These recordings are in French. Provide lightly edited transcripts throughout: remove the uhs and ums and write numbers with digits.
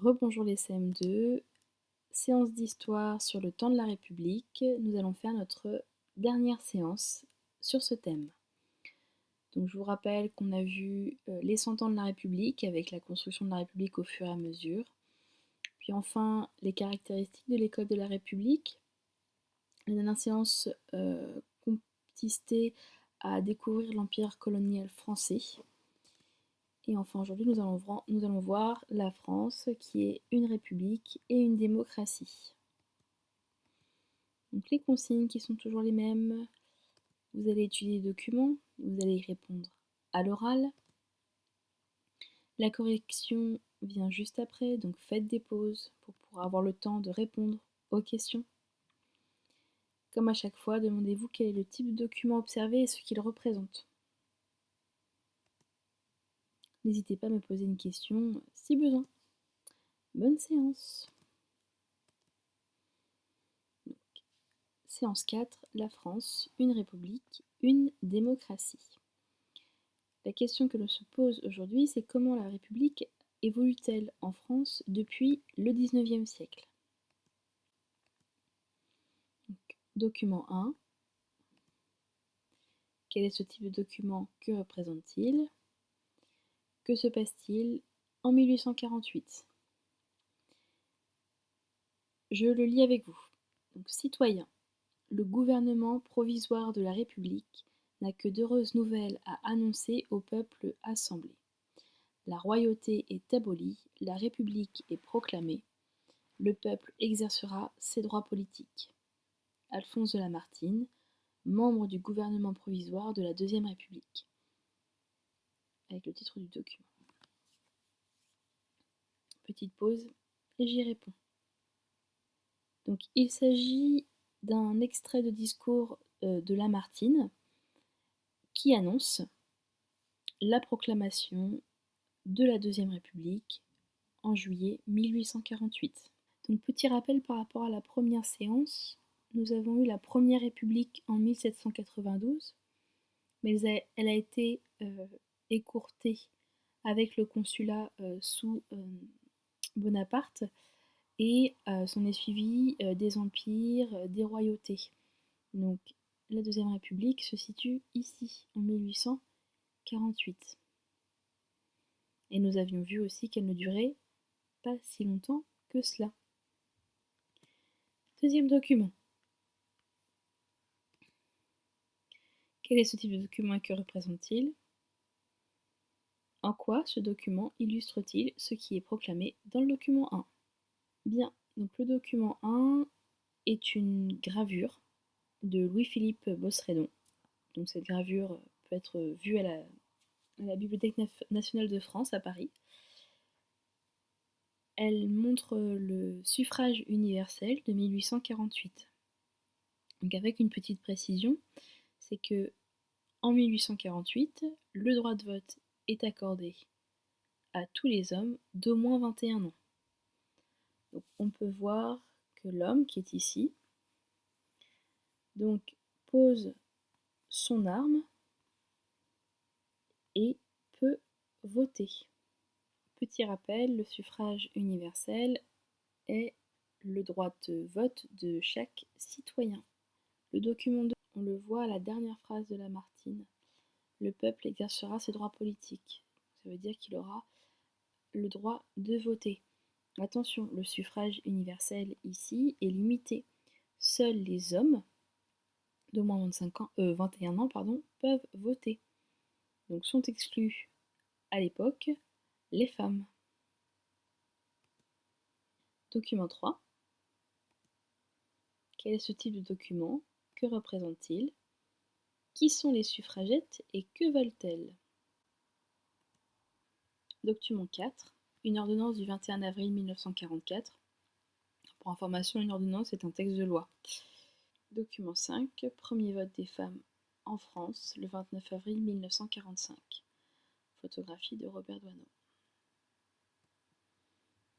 Rebonjour les CM2, séance d'histoire sur le temps de la République. Nous allons faire notre dernière séance sur ce thème. Donc je vous rappelle qu'on a vu les 100 ans de la République avec la construction de la République au fur et à mesure. Puis enfin les caractéristiques de l'école de la République. La dernière séance consistait à découvrir l'empire colonial français. Et enfin aujourd'hui nous allons voir la France qui est une république et une démocratie. Donc les consignes qui sont toujours les mêmes, vous allez étudier les documents, vous allez y répondre à l'oral. La correction vient juste après, donc faites des pauses pour pouvoir avoir le temps de répondre aux questions. Comme à chaque fois, demandez-vous quel est le type de document observé et ce qu'il représente. N'hésitez pas à me poser une question si besoin. Bonne séance. Donc, séance 4, la France, une république, une démocratie. La question que l'on se pose aujourd'hui, c'est comment la République évolue-t-elle en France depuis le XIXe siècle? Donc, document 1. Quel est ce type de document? Que représente-t-il? Que se passe-t-il en 1848? Je le lis avec vous. Donc, citoyens, le gouvernement provisoire de la République n'a que d'heureuses nouvelles à annoncer au peuple assemblé. La royauté est abolie, la République est proclamée, le peuple exercera ses droits politiques. Alphonse de Lamartine, membre du gouvernement provisoire de la Deuxième République. Avec le titre du document. Petite pause et j'y réponds. Donc il s'agit d'un extrait de discours de Lamartine qui annonce la proclamation de la Deuxième République en juillet 1848. Donc petit rappel par rapport à la première séance, nous avons eu la Première République en 1792, mais elle a été écourtée avec le consulat sous Bonaparte et s'en est suivi des empires, des royautés. Donc la Deuxième République se situe ici en 1848. Et nous avions vu aussi qu'elle ne durait pas si longtemps que cela. Deuxième document. Quel est ce type de document et que représente-t-il? En quoi ce document illustre-t-il ce qui est proclamé dans le document 1? Bien, donc le document 1 est une gravure de Louis-Philippe Bosredon. Donc cette gravure peut être vue à la Bibliothèque nationale de France à Paris. Elle montre le suffrage universel de 1848. Donc avec une petite précision, c'est que en 1848, le droit de vote est accordé à tous les hommes d'au moins 21 ans. Donc on peut voir que l'homme qui est ici donc pose son arme et peut voter. Petit rappel, le suffrage universel est le droit de vote de chaque citoyen. Le document 2, on le voit à la dernière phrase de Lamartine. Le peuple exercera ses droits politiques. Ça veut dire qu'il aura le droit de voter. Attention, le suffrage universel ici est limité. Seuls les hommes d'au moins 21 ans peuvent voter. Donc sont exclus à l'époque les femmes. Document 3. Quel est ce type de document? Que représente-t-il? Qui sont les suffragettes et que veulent-elles? Document 4. Une ordonnance du 21 avril 1944. Pour information, une ordonnance est un texte de loi. Document 5. Premier vote des femmes en France, le 29 avril 1945. Photographie de Robert Doisneau.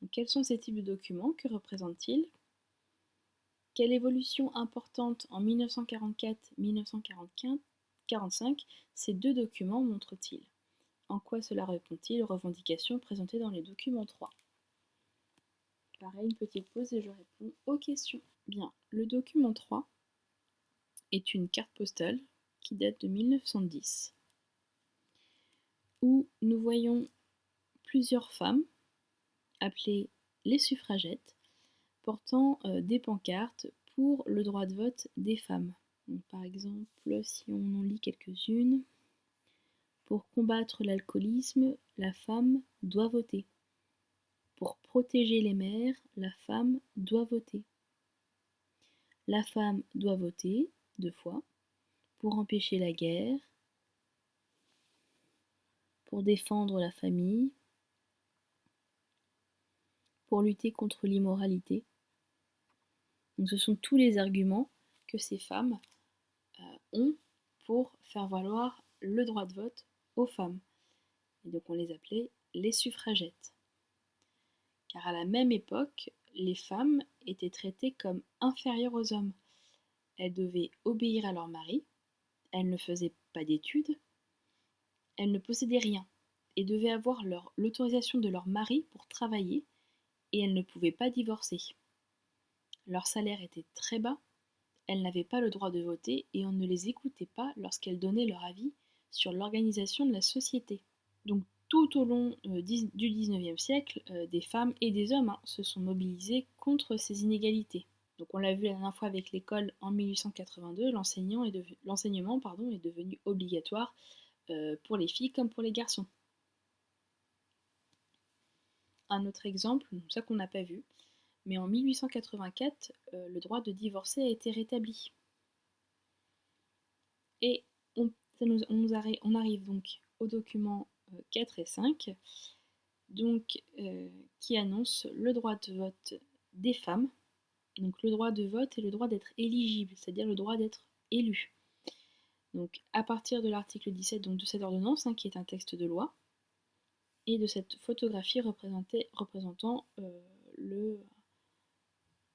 Donc, quels sont ces types de documents? Que représentent-ils? Quelle évolution importante en 1944-1945 ces deux documents montrent-ils? En quoi cela répond-il aux revendications présentées dans les documents 3? pareil, une petite pause et je réponds aux questions. Bien, le document 3 est une carte postale qui date de 1910, où nous voyons plusieurs femmes, appelées les suffragettes, portant des pancartes pour le droit de vote des femmes. Donc, par exemple, si on en lit quelques-unes, pour combattre l'alcoolisme, la femme doit voter. Pour protéger les mères, la femme doit voter. La femme doit voter 2 fois pour empêcher la guerre, pour défendre la famille, pour lutter contre l'immoralité. Donc ce sont tous les arguments que ces femmes ont pour faire valoir le droit de vote aux femmes. Et donc on les appelait les suffragettes. Car à la même époque, les femmes étaient traitées comme inférieures aux hommes. Elles devaient obéir à leur mari, elles ne faisaient pas d'études, elles ne possédaient rien et devaient avoir l'autorisation de leur mari pour travailler et elles ne pouvaient pas divorcer. Leur salaire était très bas, elles n'avaient pas le droit de voter et on ne les écoutait pas lorsqu'elles donnaient leur avis sur l'organisation de la société. Donc tout au long du XIXe siècle, des femmes et des hommes se sont mobilisés contre ces inégalités. Donc on l'a vu la dernière fois avec l'école en 1882, l'enseignement est devenu obligatoire pour les filles comme pour les garçons. Un autre exemple, ça qu'on n'a pas vu, mais en 1884, le droit de divorcer a été rétabli. Et on arrive donc aux documents 4 et 5, donc, qui annoncent le droit de vote des femmes, donc le droit de vote et le droit d'être éligible, c'est-à-dire le droit d'être élu. Donc à partir de l'article 17 donc, de cette ordonnance, qui est un texte de loi, et de cette photographie représentant le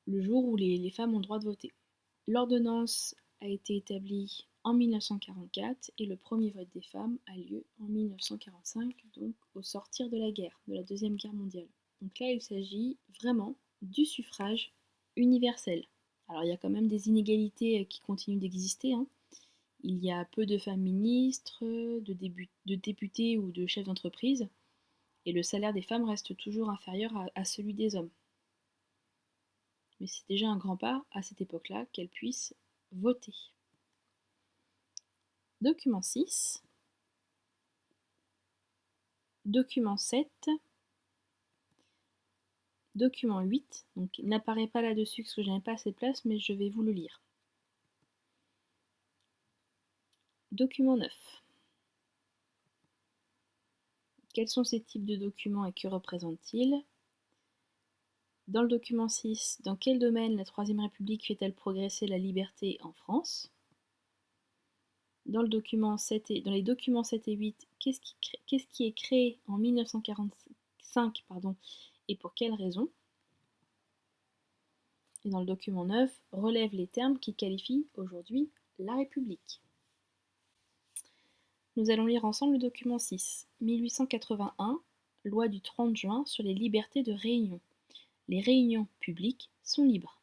jour où les femmes ont le droit de voter. L'ordonnance a été établie en 1944 et le premier vote des femmes a lieu en 1945, donc au sortir de la guerre, de la Deuxième Guerre mondiale. Donc là, il s'agit vraiment du suffrage universel. Alors il y a quand même des inégalités qui continuent d'exister. Il y a peu de femmes ministres, de députés ou de chefs d'entreprise, et le salaire des femmes reste toujours inférieur à celui des hommes. Mais c'est déjà un grand pas à cette époque-là qu'elles puissent voter. Document 6, document 7, document 8, donc il n'apparaît pas là-dessus parce que je n'avais pas assez de place, mais je vais vous le lire. Document 9. Quels sont ces types de documents et que représentent-ils? Dans le document 6, dans quel domaine la Troisième République fait-elle progresser la liberté en France? Dans les documents 7 et 8, qu'est-ce qui est créé en 1945 et pour quelles raisons? Et dans le document 9, relève les termes qui qualifient aujourd'hui la République. Nous allons lire ensemble le document 6. 1881, loi du 30 juin sur les libertés de réunion. Les réunions publiques sont libres.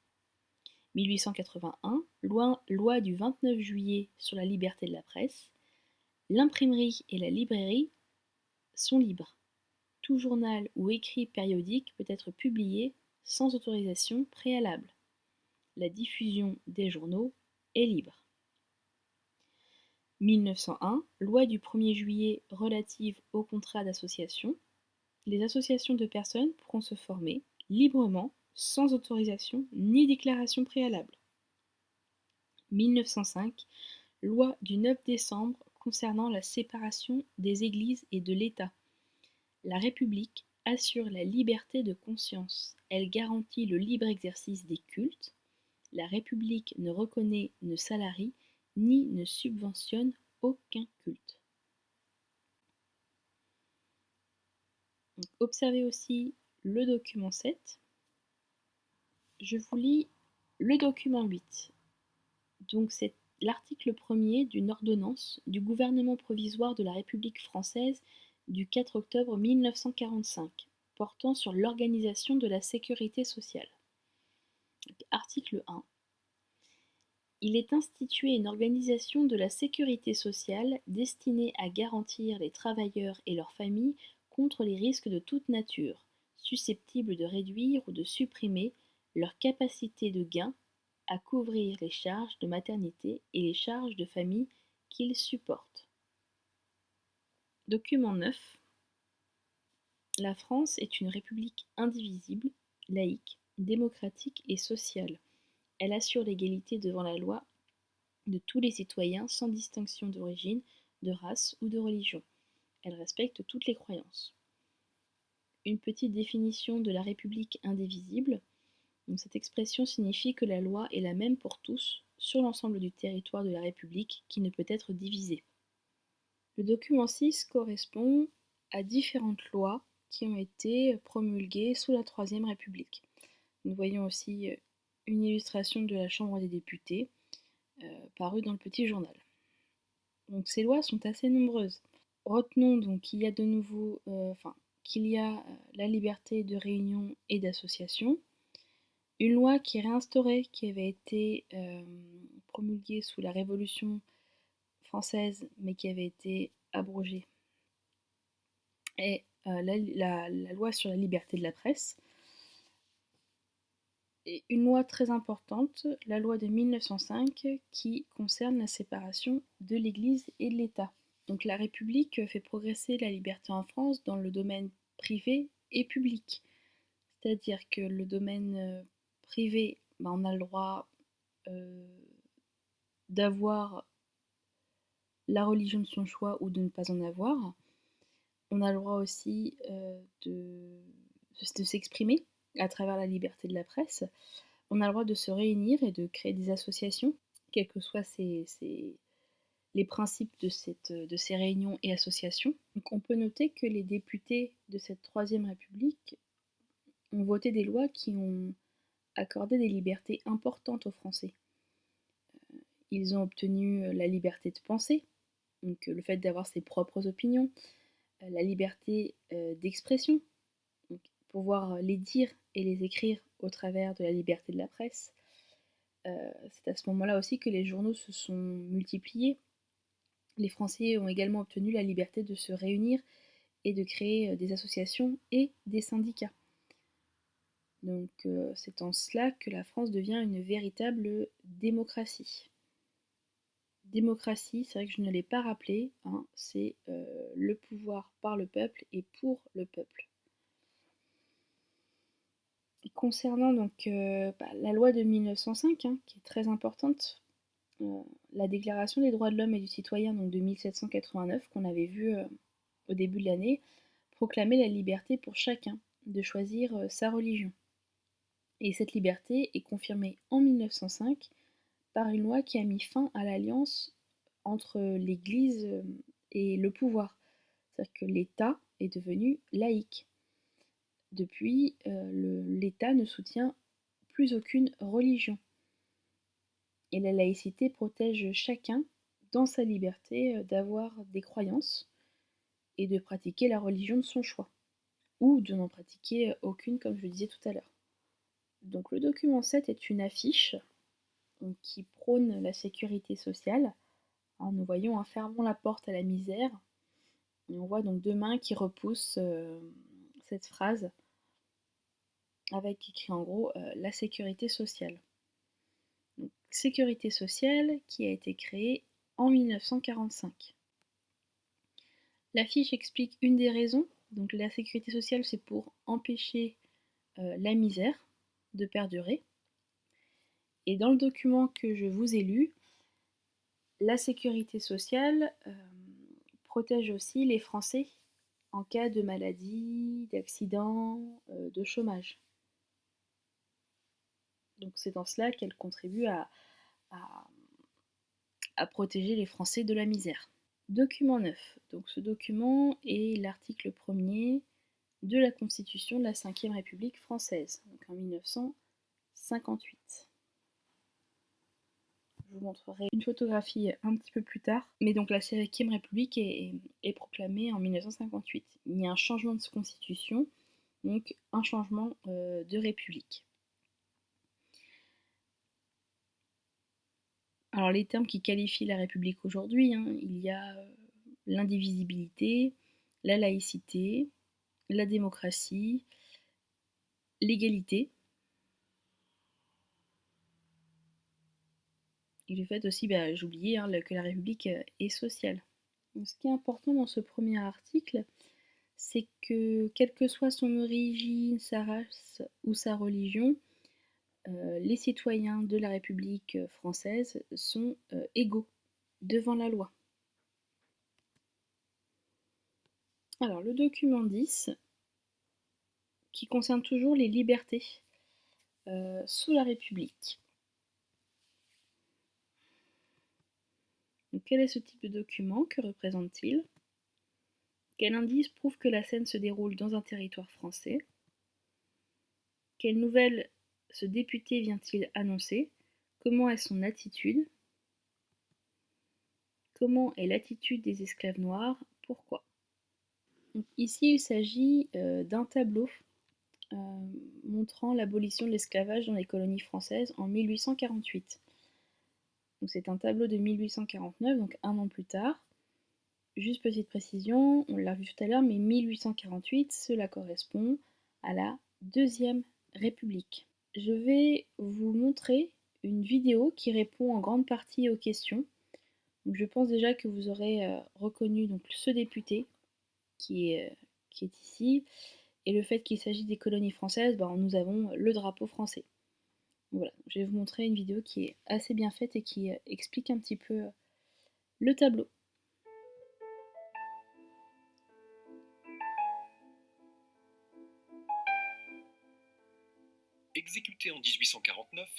1881, loi du 29 juillet sur la liberté de la presse. L'imprimerie et la librairie sont libres. Tout journal ou écrit périodique peut être publié sans autorisation préalable. La diffusion des journaux est libre. 1901, loi du 1er juillet relative aux contrats d'association. Les associations de personnes pourront se former librement, sans autorisation ni déclaration préalable. 1905, loi du 9 décembre concernant la séparation des églises et de l'État. La République assure la liberté de conscience. Elle garantit le libre exercice des cultes. La République ne reconnaît, ne salarie, ni ne subventionne aucun culte. Donc, observez aussi le document 7. Je vous lis le document 8. Donc c'est l'article 1er d'une ordonnance du gouvernement provisoire de la République française du 4 octobre 1945. portant sur l'organisation de la sécurité sociale. Donc, article 1. Il est institué une organisation de la sécurité sociale destinée à garantir les travailleurs et leurs familles contre les risques de toute nature, susceptibles de réduire ou de supprimer leur capacité de gain à couvrir les charges de maternité et les charges de famille qu'ils supportent. Document 9. La France est une république indivisible, laïque, démocratique et sociale. Elle assure l'égalité devant la loi de tous les citoyens sans distinction d'origine, de race ou de religion. Elle respecte toutes les croyances. Une petite définition de la République indivisible. Donc, cette expression signifie que la loi est la même pour tous sur l'ensemble du territoire de la République qui ne peut être divisée. Le document 6 correspond à différentes lois qui ont été promulguées sous la Troisième République. Nous voyons aussi une illustration de la Chambre des députés parue dans le Petit Journal. Donc ces lois sont assez nombreuses. Retenons donc qu'il y a de nouveau, la liberté de réunion et d'association. Une loi qui est réinstaurée, qui avait été promulguée sous la Révolution française, mais qui avait été abrogée, est la loi sur la liberté de la presse. Et une loi très importante, la loi de 1905, qui concerne la séparation de l'Église et de l'État. Donc la République fait progresser la liberté en France dans le domaine privé et public. C'est-à-dire que le domaine privé, on a le droit d'avoir la religion de son choix ou de ne pas en avoir. On a le droit aussi de s'exprimer à travers la liberté de la presse. On a le droit de se réunir et de créer des associations, quels que soient les principes de ces réunions et associations. Donc on peut noter que les députés de cette Troisième République ont voté des lois qui ont accordé des libertés importantes aux Français. Ils ont obtenu la liberté de penser, donc le fait d'avoir ses propres opinions, la liberté d'expression, donc pouvoir les dire et les écrire au travers de la liberté de la presse. C'est à ce moment-là aussi que les journaux se sont multipliés. Les Français ont également obtenu la liberté de se réunir et de créer des associations et des syndicats. Donc c'est en cela que la France devient une véritable démocratie. Démocratie, c'est vrai que je ne l'ai pas rappelé, hein, c'est le pouvoir par le peuple et pour le peuple. Et concernant donc la loi de 1905, hein, qui est très importante, la Déclaration des droits de l'homme et du citoyen donc de 1789, qu'on avait vu au début de l'année, proclamait la liberté pour chacun de choisir sa religion. Et cette liberté est confirmée en 1905 par une loi qui a mis fin à l'alliance entre l'Église et le pouvoir. C'est-à-dire que l'État est devenu laïque. Depuis, l'État ne soutient plus aucune religion. Et la laïcité protège chacun dans sa liberté d'avoir des croyances et de pratiquer la religion de son choix, ou de n'en pratiquer aucune, comme je le disais tout à l'heure. Donc le document 7 est une affiche qui prône la sécurité sociale. Alors, nous voyons un fermons la porte à la misère. Et on voit donc deux mains qui repoussent cette phrase avec écrit en gros la sécurité sociale. Donc, sécurité sociale qui a été créée en 1945. L'affiche explique une des raisons. Donc la sécurité sociale, c'est pour empêcher la misère de perdurer. Et dans le document que je vous ai lu, la sécurité sociale protège aussi les Français en cas de maladie, d'accident, de chômage. Donc c'est dans cela qu'elle contribue à protéger les Français de la misère. Document 9. Donc ce document est l'article 1er de la Constitution de la Ve République française, donc en 1958. Je vous montrerai une photographie un petit peu plus tard. Mais donc la Ve République est proclamée en 1958. Il y a un changement de constitution donc un changement de république. Alors les termes qui qualifient la République aujourd'hui, il y a l'indivisibilité, la laïcité, la démocratie, l'égalité, et le fait aussi, j'ai oublié, que la République est sociale. Donc, ce qui est important dans ce premier article, c'est que quelle que soit son origine, sa race ou sa religion, les citoyens de la République française sont égaux devant la loi. Alors le document 10, qui concerne toujours les libertés sous la République. Donc, quel est ce type de document? Que représente-t-il? Quel indice prouve que la scène se déroule dans un territoire français? Quelle nouvelle ce député vient-il annoncer? Comment est son attitude? Comment est l'attitude des esclaves noirs? Pourquoi? Donc, ici, il s'agit d'un tableau montrant l'abolition de l'esclavage dans les colonies françaises en 1848. Donc, c'est un tableau de 1849, donc un an plus tard. Juste petite précision, on l'a vu tout à l'heure, mais 1848, cela correspond à la Deuxième République. Je vais vous montrer une vidéo qui répond en grande partie aux questions. Donc, je pense déjà que vous aurez reconnu donc, ce député qui est ici, et le fait qu'il s'agit des colonies françaises, nous avons le drapeau français. Donc, voilà, je vais vous montrer une vidéo qui est assez bien faite et qui explique un petit peu le tableau. Exécutée en 1849,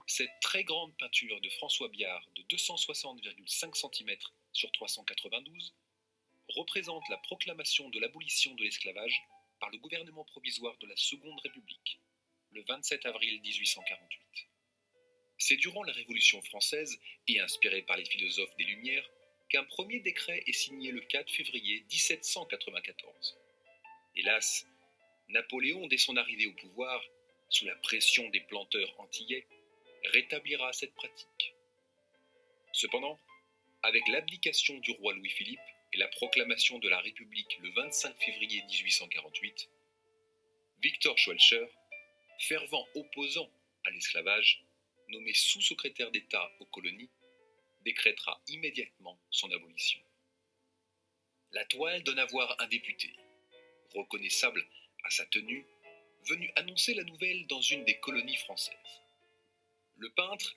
cette très grande peinture de François Biard de 260,5 cm sur 392 représente la proclamation de l'abolition de l'esclavage par le gouvernement provisoire de la Seconde République, le 27 avril 1848. C'est durant la Révolution française, et inspiré par les philosophes des Lumières, qu'un premier décret est signé le 4 février 1794. Hélas, Napoléon, dès son arrivée au pouvoir, sous la pression des planteurs antillais, rétablira cette pratique. Cependant, avec l'abdication du roi Louis-Philippe et la proclamation de la République le 25 février 1848, Victor Schœlcher, fervent opposant à l'esclavage, nommé sous-secrétaire d'État aux colonies, décrétera immédiatement son abolition. La toile donne à voir un député, reconnaissable à sa tenue, venu annoncer la nouvelle dans une des colonies françaises. Le peintre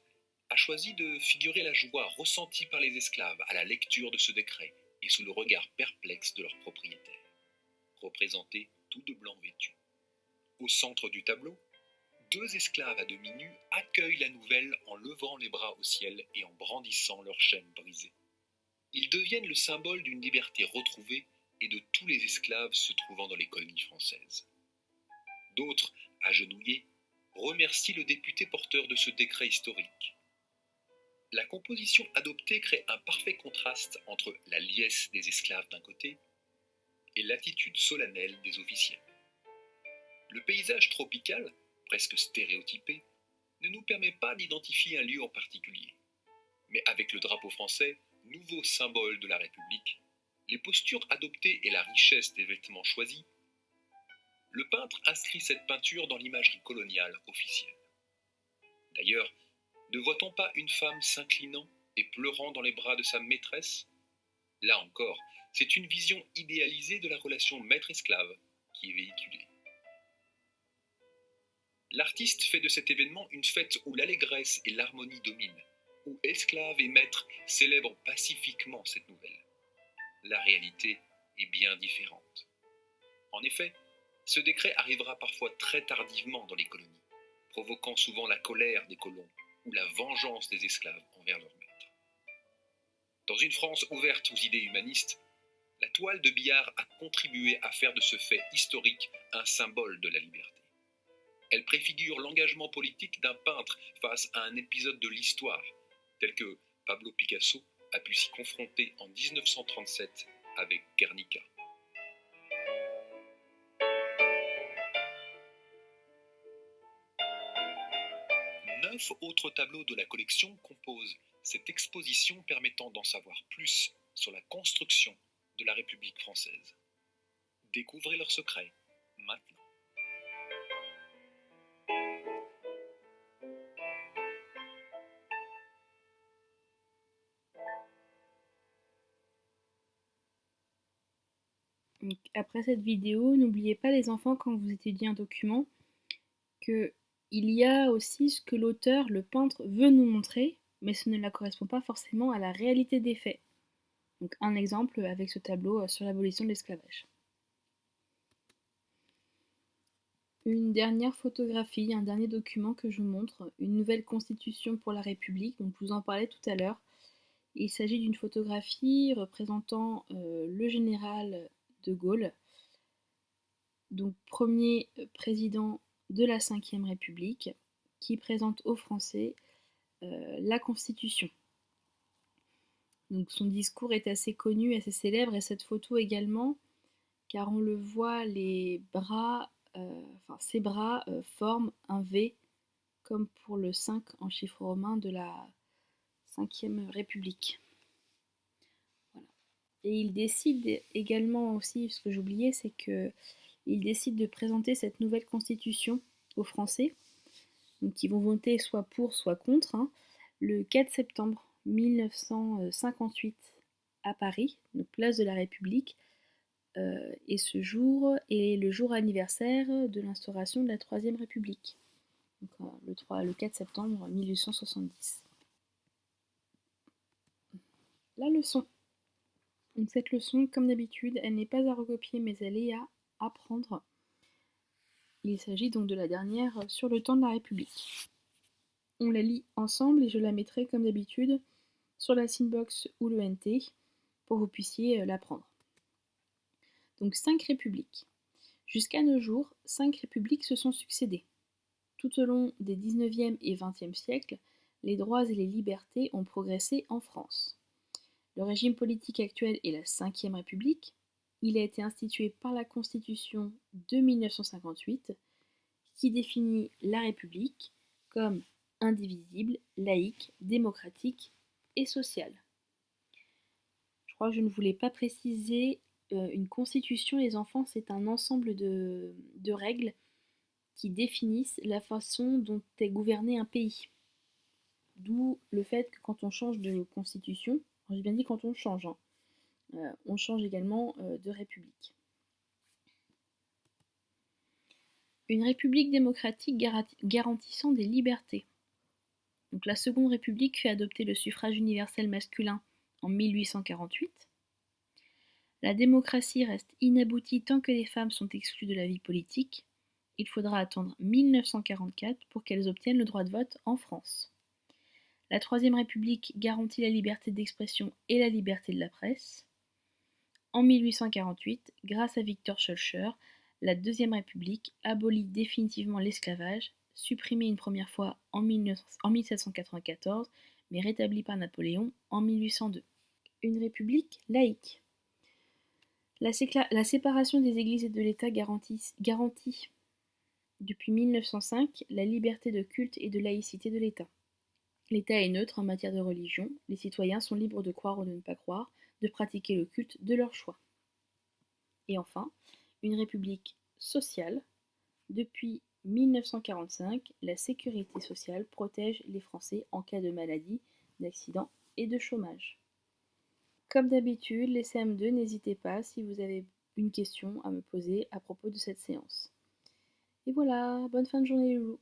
a choisi de figurer la joie ressentie par les esclaves à la lecture de ce décret et sous le regard perplexe de leurs propriétaires, représentés tout de blanc vêtus. Au centre du tableau, 2 esclaves à demi nus accueillent la nouvelle en levant les bras au ciel et en brandissant leurs chaînes brisées. Ils deviennent le symbole d'une liberté retrouvée et de tous les esclaves se trouvant dans les colonies françaises. D'autres, agenouillés, remercient le député porteur de ce décret historique. La composition adoptée crée un parfait contraste entre la liesse des esclaves d'un côté et l'attitude solennelle des officiels. Le paysage tropical, presque stéréotypé, ne nous permet pas d'identifier un lieu en particulier. Mais avec le drapeau français, nouveau symbole de la République, les postures adoptées et la richesse des vêtements choisis, le peintre inscrit cette peinture dans l'imagerie coloniale officielle. D'ailleurs, ne voit-on pas une femme s'inclinant et pleurant dans les bras de sa maîtresse? Là encore, c'est une vision idéalisée de la relation maître-esclave qui est véhiculée. L'artiste fait de cet événement une fête où l'allégresse et l'harmonie dominent, où esclaves et maîtres célèbrent pacifiquement cette nouvelle. La réalité est bien différente. En effet, ce décret arrivera parfois très tardivement dans les colonies, provoquant souvent la colère des colons ou la vengeance des esclaves envers leurs maîtres. Dans une France ouverte aux idées humanistes, la toile de Biard a contribué à faire de ce fait historique un symbole de la liberté. Elle préfigure l'engagement politique d'un peintre face à un épisode de l'histoire, tel que Pablo Picasso a pu s'y confronter en 1937 avec Guernica. 9 autres tableaux de la collection composent cette exposition permettant d'en savoir plus sur la construction de la République française. Découvrez leurs secrets maintenant. Donc, après cette vidéo, n'oubliez pas les enfants quand vous étudiez un document qu'il y a aussi ce que l'auteur, le peintre, veut nous montrer, mais ce ne correspond pas forcément à la réalité des faits. Donc un exemple avec ce tableau sur l'abolition de l'esclavage. Une dernière photographie, un dernier document que je vous montre, une nouvelle constitution pour la République, donc je vous en parlais tout à l'heure. Il s'agit d'une photographie représentant le général de Gaulle, donc premier président de la Ve République, qui présente aux Français la Constitution. Donc son discours est assez connu, assez célèbre, et cette photo également, car on le voit, les bras, ses bras forment un V, comme pour le 5 en chiffre romain de la Ve République. Voilà. Et il décide également aussi, ce que j'oubliais, c'est qu'il décide de présenter cette nouvelle constitution aux Français, donc qui vont voter soit pour, soit contre, le 4 septembre 1958 à Paris, donc place de la République, et ce jour est le jour anniversaire de l'instauration de la Troisième République, donc, le 4 septembre 1870. La leçon. Donc cette leçon, comme d'habitude, elle n'est pas à recopier, mais elle est à apprendre. Il s'agit donc de la dernière sur le temps de la République. On la lit ensemble et je la mettrai comme d'habitude sur la Synbox ou le NT pour que vous puissiez l'apprendre. Donc 5 républiques. Jusqu'à nos jours, 5 républiques se sont succédées. Tout au long des 19e et 20e siècles, les droits et les libertés ont progressé en France. Le régime politique actuel est la Ve République. Il a été institué par la Constitution de 1958 qui définit la République comme indivisible, laïque, démocratique et sociale. Je crois que je ne voulais pas préciser, une constitution, les enfants, c'est un ensemble de règles qui définissent la façon dont est gouverné un pays. D'où le fait que quand on change de constitution, j'ai bien dit quand on change également de république. Une république démocratique garantissant des libertés. Donc la Seconde République fait adopter le suffrage universel masculin en 1848. La démocratie reste inaboutie tant que les femmes sont exclues de la vie politique. Il faudra attendre 1944 pour qu'elles obtiennent le droit de vote en France. La Troisième République garantit la liberté d'expression et la liberté de la presse. En 1848, grâce à Victor Schœlcher, la Deuxième République abolit définitivement l'esclavage, supprimé une première fois en 1794, mais rétabli par Napoléon en 1802. Une république laïque. La séparation des églises et de l'État garantit depuis 1905 la liberté de culte et de laïcité de l'État. L'État est neutre en matière de religion, les citoyens sont libres de croire ou de ne pas croire, de pratiquer le culte de leur choix. Et enfin, une république sociale. Depuis 1945, la sécurité sociale protège les Français en cas de maladie, d'accident et de chômage. Comme d'habitude, les CM2, n'hésitez pas si vous avez une question à me poser à propos de cette séance. Et voilà, bonne fin de journée les loulous.